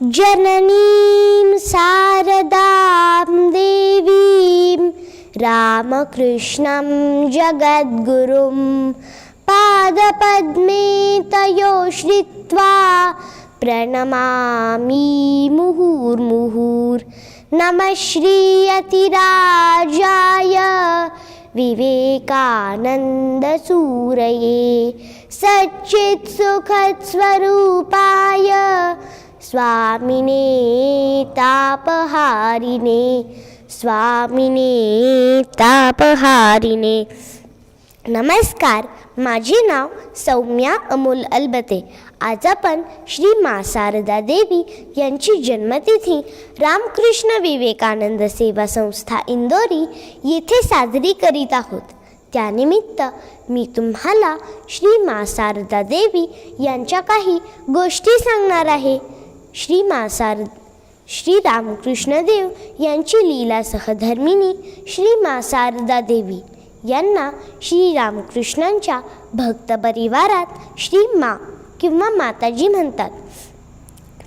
जननीं शारदां देवीं रामकृष्णं जगद्गुरुं पादपद्मे तयोः श्रित्वा प्रणमामि मुहुर्मुहुर्। नमः श्रीयतिराजाय विवेकानन्दसूरये सच्चित्सुखस्वरूपाय स्वामिने तापहारिणे स्वामिने तापहारिणे। नमस्कार, माझे नाव सौम्या अमोल अलबते। आज आपण श्री मा शारदा देवी यांची जन्मतिथी रामकृष्ण विवेकानंद सेवा संस्था इंदोरी येथे साजरी करीत आहोत। त्यानिमित्त मी तुम्हाला श्री मा शारदा देवी यांच्या काही गोष्टी सांगणार आहे। श्री रामकृष्ण देव यांची लीला सहधर्मिणी श्री मा शारदा देवी यांना श्री रामकृष्णांच्या भक्त परिवारात श्री मा किंवा माताजी म्हणतात।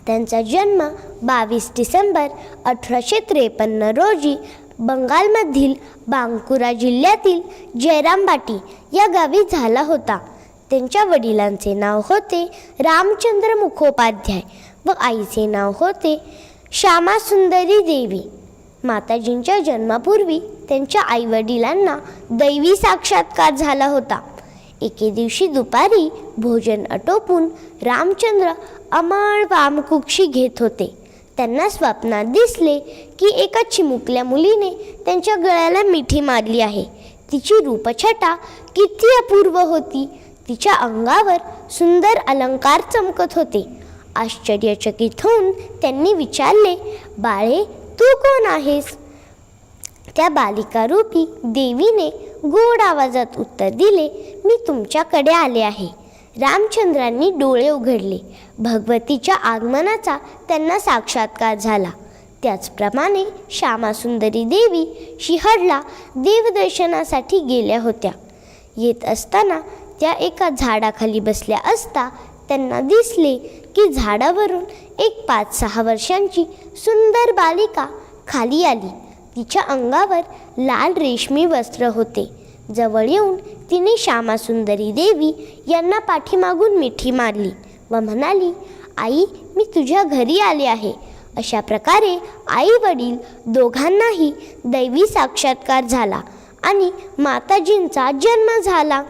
त्यांचा जन्म 22 डिसेंबर 1853 रोजी बंगालमधील बांकुरा जिल्ह्यातील जयरामबाटी या गावी झाला होता। त्यांच्या वडिलांचे नाव होते रामचंद्र मुखोपाध्याय व आईचे नाव होते श्यामासुंदरी देवी। माताजींच्या जन्मापूर्वी त्यांच्या आईवडिलांना दैवी साक्षात्कार झाला होता। एके दिवशी दुपारी भोजन आटोपून रामचंद्र अमळ वामकुक्षी घेत होते। त्यांना स्वप्नात दिसले की एका चिमुकल्या मुलीने त्यांच्या गळ्याला मिठी मारली आहे। तिची रूपछटा किती अपूर्व होती। तिच्या अंगावर सुंदर अलंकार चमकत होते। आश्चर्यचकित होऊन त्यांनी विचारले, बाळे, तू कोण आहेस? त्या बालिकारूपी देवीने गोड आवाजात उत्तर दिले, मी तुमच्याकडे आले आहे। रामचंद्रांनी डोळे उघडले। भगवतीच्या आगमनाचा त्यांना साक्षात्कार झाला। त्याचप्रमाणे श्यामासुंदरी देवी शिहडला देवदर्शनासाठी गेल्या होत्या। येत असताना त्या एका झाडाखाली बसल्या असता त्यांना दिसले की झाडावरून एक 5-6 वर्षांची सुंदर बालिका खाली आली। तिच्या अंगावर लाल रेशमी वस्त्र होते। जवळ येऊन तिने श्यामासुंदरी देवी यांना पाठीमागून मिठी मारली व म्हणाली, आई, मी तुझ्या घरी आले आहे। अशा प्रकारे आई वडील दोघांनाही दैवी साक्षात्कार झाला आणि माताजींचा जन्म झाला।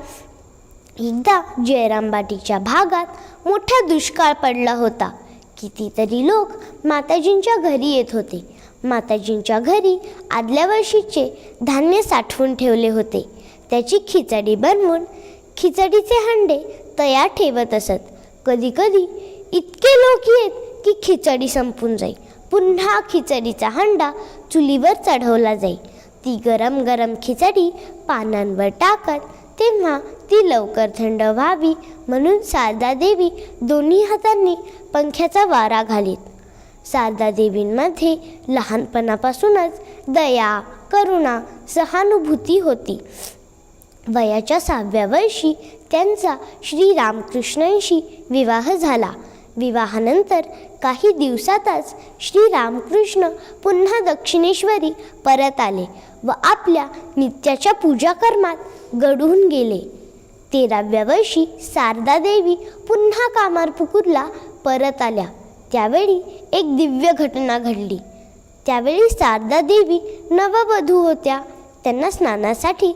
एकदा जयरामबाटीच्या भागात मोठा दुष्काळ पडला होता। कितीतरी लोक माताजींच्या घरी येत होते। माताजींच्या घरी आदल्या वर्षीचे धान्य साठवून ठेवले होते। त्याची खिचडी बनवून खिचडीचे हंडे तयार ठेवत असत। कधीकधी इतके लोक येत की खिचडी संपून जाई। पुन्हा खिचडीचा हंडा चुलीवर चढवला जाई। ती गरम गरम खिचडी पानांवर टाकत तेव्हा ती लवकर थंड व्हावी म्हणून शारदा देवी दोन्ही हातांनी पंख्याचा वारा घालीत। शारदा देवींमध्ये लहानपणापासूनच दया, करुणा, सहानुभूती होती। वयाच्या 6व्या वर्षी त्यांचा श्री रामकृष्णांशी विवाह झाला। विवाहानंतर काही दिवसातच श्री रामकृष्ण पुन्हा दक्षिणेश्वरी परत आले व आपल्या नित्याच्या पूजाकर्मात गढून गेले। 13व्या वर्षी शारदा देवी पुन्हा कामारपुकुरला परत आल्या। त्यावेळी एक दिव्य घटना घडली। त्यावेळी शारदा देवी नववधू होत्या। त्यांना स्नानासाठी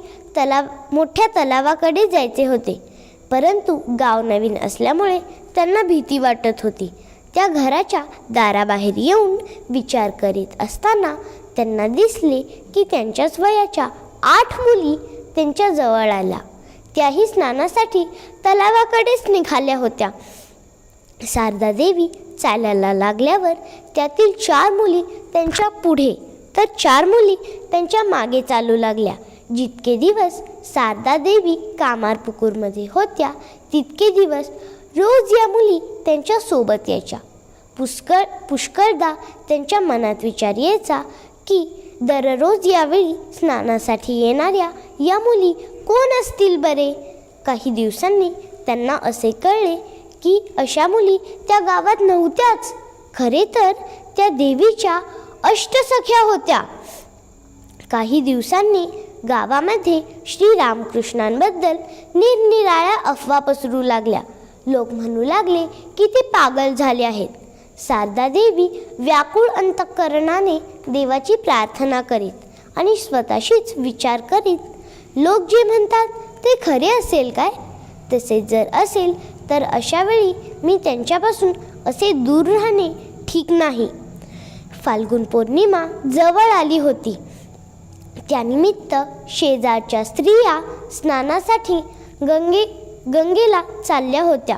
मोठ्या तलावाकडे जायचे होते, परंतु गाव नवीन असल्यामुळे त्यांना भीती वाटत होती। त्या घराच्या दाराबाहेर येऊन विचार करीत असताना त्यांना दिसले की त्यांच्याच वयाच्या 8 मुली त्यांच्या जवळ आल्या। त्याही स्नानासाठी तलावाकडेच निघाल्या होत्या। शारदा देवी चालायला लागल्यावर त्यातील 4 मुली त्यांच्या पुढे तर 4 मुली त्यांच्या मागे चालू लागल्या। जितके दिवस शारदा देवी कामारपुकुरमध्ये होत्या तितके दिवस रोज या मुली त्यांच्या सोबत यायच्या। पुष्कळदा त्यांच्या मनात विचार यायचा की दररोज यावेळी स्नानासाठी येणाऱ्या या मुली कोण असतील बरे? काही दिवसांनी त्यांना असे कळले की अशा मुली त्या गावात नव्हत्याच, खरे तर त्या देवीच्या अष्टसख्या होत्या. काही दिवसांनी गावामध्ये श्रीरामकृष्णांबद्दल निरनिराळ्या अफवा पसरू लागल्या. लोक म्हणू लागले की ते पागल झाले आहेत. शारदा देवी व्याकुळ अंतःकरणाने देवाची प्रार्थना करीत आणि स्वतःशीच विचार करीत, लोक जे म्हणतात ते खरे असेल काय? तसे जर असेल तर अशा वेळी मी त्यांच्यापासून असे दूर राहणे ठीक नाही. फाल्गुन पौर्णिमा जवळ आली होती. त्यानिमित्त शेजारच्या स्त्रिया स्नानासाठी गंगेला चालल्या होत्या.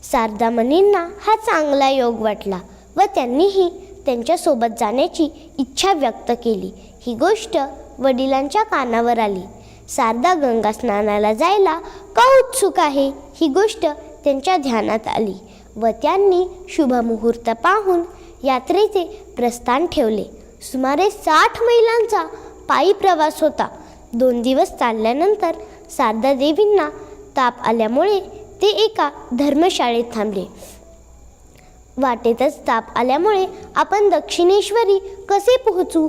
शारदामणींना हा चांगला योग वाटला व त्यांनीही त्यांच्यासोबत जाण्याची इच्छा व्यक्त केली. ही गोष्ट वडिलांच्या कानावर आली. शारदा गंगा स्नानाला जायला का उत्सुक आहे ही गोष्ट त्यांच्या ध्यानात आली व त्यांनी शुभमुहूर्त पाहून यात्रेचे प्रस्थान ठेवले. सुमारे 60 मैलांचा पायी प्रवास होता. 2 दिवस चालल्यानंतर शारदा देवींना ताप आल्यामुळे ते एका धर्मशाळेत थांबले. वाटेतच ताप आल्यामुळे आपण दक्षिणेश्वरी कसे पोहोचू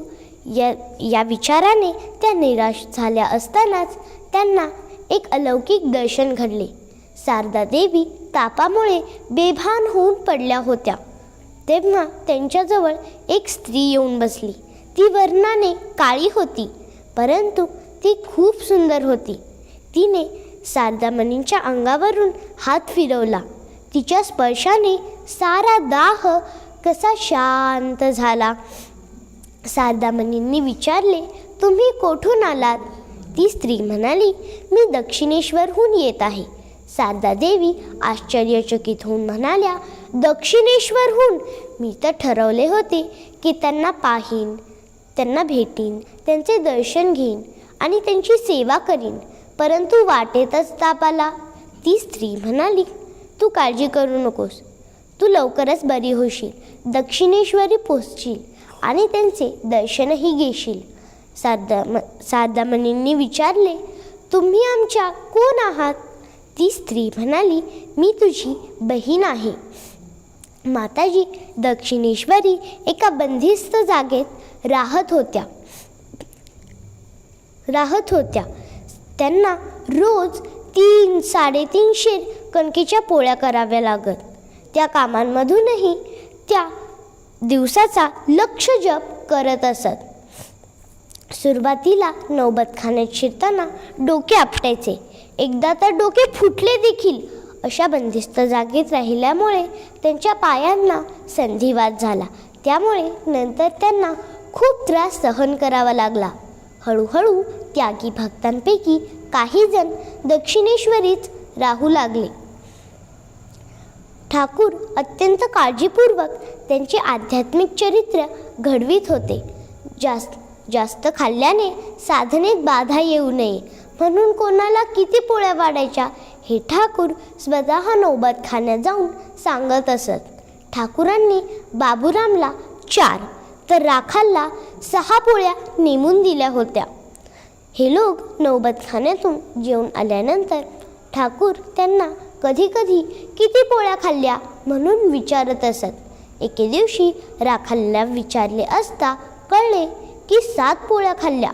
या विचाराने त्या निराश झाल्या असतानाच त्यांना एक अलौकिक दर्शन घडले. शारदा देवी तापामुळे बेभान होऊन पडल्या होत्या. तेव्हा त्यांच्याजवळ एक स्त्री येऊन बसली. ती वर्णाने काळी होती, परंतु ती खूप सुंदर होती. तिने शारदामणींच्या अंगावरून हात फिरवला. तिच्या स्पर्शाने सारा दाह कसा शांत झाला. शारदामणींनी विचारले, तुम्ही कोठून आलात? ती स्त्री म्हणाली, मी दक्षिणेश्वरहून येत आहे. शारदा देवी आश्चर्यचकित होऊन म्हणाल्या, दक्षिणेश्वरहून? मी तर ठरवले होते की त्यांना पाहीन, त्यांना भेटीन, त्यांचे दर्शन घेईन आणि त्यांची सेवा करीन, परंतु वाटेतच ताप आला. ती स्त्री म्हणाली, तू काळजी करू नकोस, तू लवकरच बरी होशील, दक्षिणेश्वरी पोहोचशील आणि त्यांचे दर्शनही घेशील. शारदामणींनी विचारले, तुम्ही आमच्या कोण आहात? ती स्त्री म्हणाली, मी तुझी बहीण आहे. माताजी दक्षिणेश्वरी एका बंदिस्त जागेत राहत होत्या. त्यांना रोज 300-350 कणकेच्या पोळ्या कराव्या लागत. त्या कामांमधूनही त्या दिवसाचा लक्ष जप करत असत. सुरुवातीला नौबतखान्यात शिरताना डोके आपटायचे. एकदा तर डोके फुटले देखील. अशा बंदिस्त जागेत राहिल्यामुळे त्यांच्या पायांना संधिवात झाला. त्यामुळे नंतर त्यांना खूप त्रास सहन करावा लागला. हळूहळू त्यागी भक्तांपैकी काही जण दक्षिणेश्वरीच राहू लागले. ठाकूर अत्यंत काळजीपूर्वक त्यांचे आध्यात्मिक चरित्र घडवीत होते. जास्त खाल्ल्याने साधनेत बाधा येऊ नये म्हणून कोणाला किती पोळ्या वाढायच्या हे ठाकूर स्वतः नौबतखान्यात जाऊन सांगत असत. ठाकूरांनी बाबूरामला 4 तर राखालला 6 पोळ्या नेमून दिल्या होत्या. हे लोक नौबतखान्यातून जेवून आल्यानंतर ठाकूर त्यांना कधी कधी किती पोळ्या खाल्ल्या म्हणून विचारत असत. एके दिवशी राखालला विचारले असता कळले की 7 पोळ्या खाल्ल्या.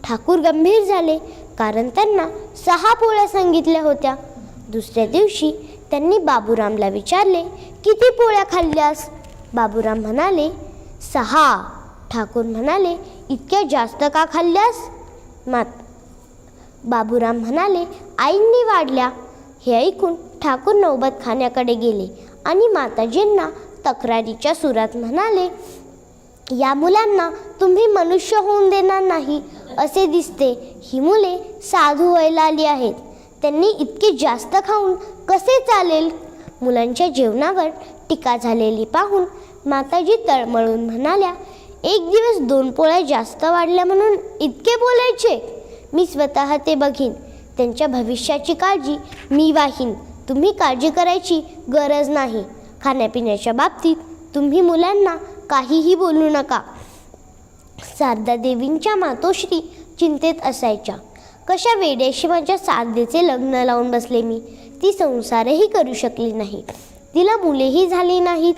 ठाकूर गंभीर झाले, कारण त्यांना 6 पोळ्या सांगितल्या होत्या. दुसऱ्या दिवशी त्यांनी बाबूरामला विचारले, किती पोळ्या खाल्ल्यास? बाबूराम म्हणाले, 6. ठाकूर म्हणाले, इतक्या जास्त का खाल्ल्यास? बाबूराम म्हणाले, आईंनी वाढल्या. हे ऐकून ठाकूर नौबतखान्याकडे गेले आणि माताजींना तक्रारीच्या सुरात म्हणाले, या मुलांना तुम्ही मनुष्य होऊन देणार नाही असे दिसते. ही मुले साधू व्हायला आली आहेत. त्यांनी इतके जास्त खाऊन कसे चालेल? मुलांच्या जेवणावर टीका झालेली पाहून माताजी तळमळून म्हणाल्या, एक दिवस 2 पोळ्या जास्त वाढल्या म्हणून इतके बोलायचे? मी स्वतः ते बघीन. त्यांच्या भविष्याची काळजी मी वाहीन. तुम्ही काळजी करायची गरज नाही. खाण्यापिण्याच्या बाबतीत तुम्ही मुलांना काहीही बोलू नका. शारदा देवींच्या मातोश्री चिंतेत असायच्या. कशा वेड्याशी माझ्या शारदेचे लग्न लावून बसले मी. ती संसारही करू शकली नाही. तिला मुलेही झाली नाहीत.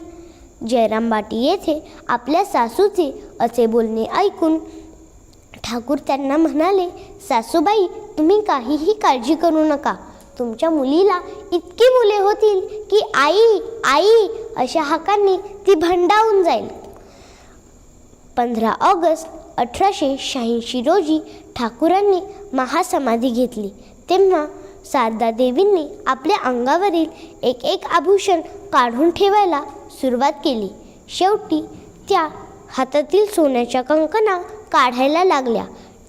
जयरामबाटी येथे आपल्या सासूचे असे बोलणे ऐकून ठाकूर त्यांना म्हणाले, सासूबाई, तुम्ही काहीही काळजी करू नका. तुमच्या मुलीला इतकी मुले होतील की आई आई अशा हाकांनी ती भंडावून जाईल. 15 ऑगस्ट 1886 रोजी ठाकूरांनी महासमाधी घेतली. तेव्हा शारदा देवींनी आपल्या अंगावरील एक एक आभूषण काढून ठेवायला सुरुवात केली. शेवटी त्या हातातील सोन्याच्या कंकणा काढायला लागल्या.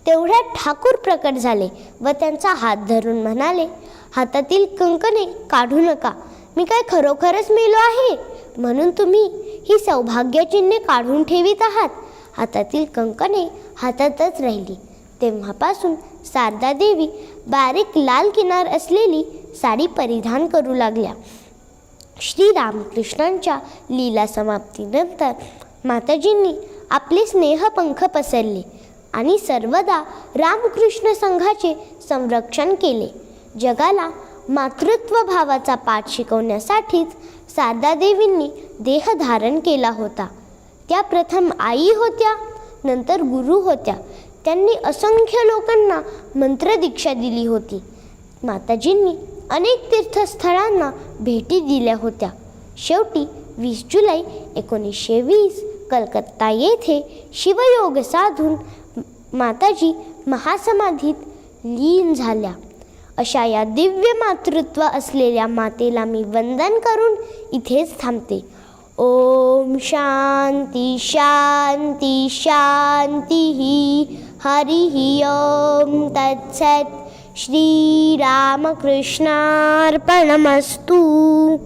तेवढ्यात ठाकूर प्रकट झाले व त्यांचा हात धरून म्हणाले, हातातील कंकणे काढू नका. मी काय खरोखरच मेलो आहे म्हणून तुम्ही ही सौभाग्यचिन्हे काढून ठेवीत आहात? हातातील कंकणे हातातच राहिली. तेव्हापासून शारदा देवी बारीक लाल किनार असलेली साडी परिधान करू लागल्या. श्री रामकृष्णांच्या लीला समाप्तीनंतर माताजींनी आपले स्नेहपंख पसरले आणि सर्वदा रामकृष्ण संघाचे संरक्षण केले. जगाला मातृत्व भावाचा पाठ शिकवण्यासाठीच शारदा देवींनी देह धारण केला होता. त्या प्रथम आई होत्या, नंतर गुरु होत्या. त्यांनी असंख्य लोकांना मंत्रदीक्षा दिली होती. माताजींनी अनेक तीर्थस्थळांना भेटी दिल्या होत्या. शेवटी 20 जुलै 1920 कलकत्ता येथे शिवयोग साधून माताजी महासमाधीत लीन झाल्या. अशा या दिव्य मातृत्व असलेल्या मातेला मी वंदन करून इथेच थांबते. ओम शांती शांती शांती. हरिः ओम तत्सत्. श्रीरामकृष्णार्पणमस्तु.